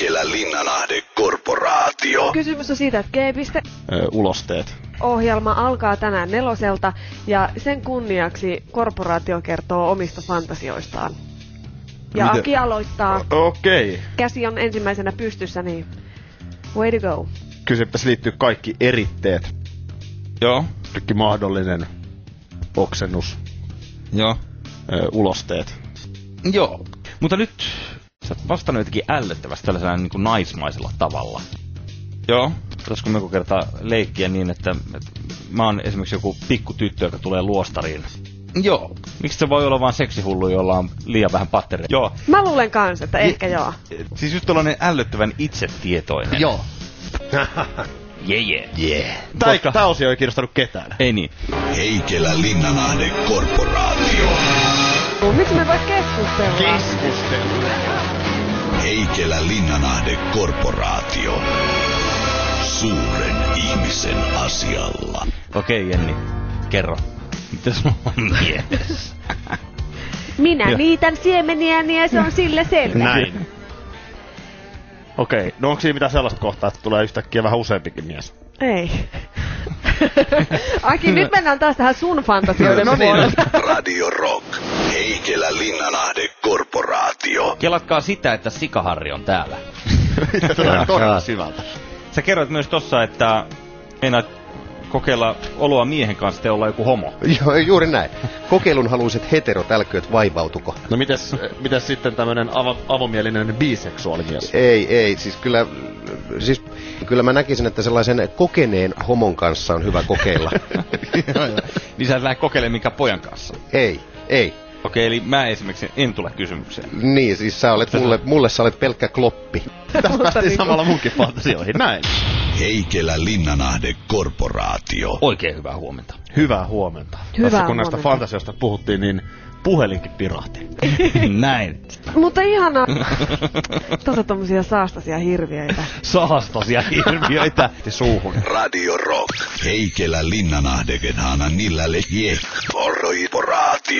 Heikelä Linnanahde Korporaatio. Kysymys on siitä, että Ulosteet. Ohjelma alkaa tänään 4:00 ja sen kunniaksi korporaatio kertoo omista fantasioistaan. Ja Miten? Aki aloittaa. Okei. Käsi on ensimmäisenä pystyssä, niin way to go. Kysypäs liittyy kaikki eritteet. Joo. Kaikki mahdollinen oksennus. Joo. Ulosteet. Joo. Mutta nyt sä oot vastannut jotenkin ällöttävästi tällaisella niin kuin naismaisella tavalla. Joo. Pitäisikö me joku kertaa leikkiä niin, että mä oon esimerkiksi joku pikkutyttö, joka tulee luostariin. Joo. Miksi se voi olla vaan seksihullu, jolla on liian vähän patteria? Joo. Mä luulen kans, että ehkä joo. Siis just tällainen ällöttävän itsetietoinen. Joo. Yeah. Tää osio ei kiinnostanut ketään. Ei niin. Heikelä Linnanahde Korporaatio. Miksi me voi keskustella? Heikelä Linnanahde Korporaatio. Suuren ihmisen asialla. Okei, Jenni. Kerro. Mitä sulla on mielessä? Minä Joo. niitän siemeniäni ja se on sillä selvä. Näin. Okei, no onko siinä mitään sellaista kohtaa, että tulee yhtäkkiä vähän useampikin mies? Ei. Aki, nyt mennään taas tähän sun fantasioiden puolelle. Radio Rock. Heikelä Linnanahde Korporaatio. Kelatkaa sitä, että Sikaharri on täällä. Tulee todella syvältä. Sä kerroit myös tossa, että meinaat kokeilla oloa miehen kanssa ja olla joku homo. Joo, juuri näin. Kokeilun haluiset heterot, älkööt vaivautuko. No mites sitten tämmönen avomielinen biseksuaalimies? Ei, siis kyllä mä näkisin, että sellaisen kokeneen homon kanssa on hyvä kokeilla. Niin sä et lähde kokeilemaan minkään pojan kanssa. Ei. Okei, eli mä esimerkiksi en tule kysymykseen. Niin, siis sä olet mulle sä olet pelkkä kloppi. Tästä päästiin samalla munkin fantasioihin. Näin. Heikelä Linnanahde Korporaatio. Oikein hyvää huomenta. Hyvää huomenta. Hyvää Tässä kun näistä huomenta. fantasioista puhuttiin, niin puhelinkin pirahti. Näin. Mutta ihanaa. Tommosia saastaisia hirviöitä. Saastaisia hirviöitä. Suuhun. Radio Rock. Heikelä Linnanahde Gedhana Nillä Korporaatio.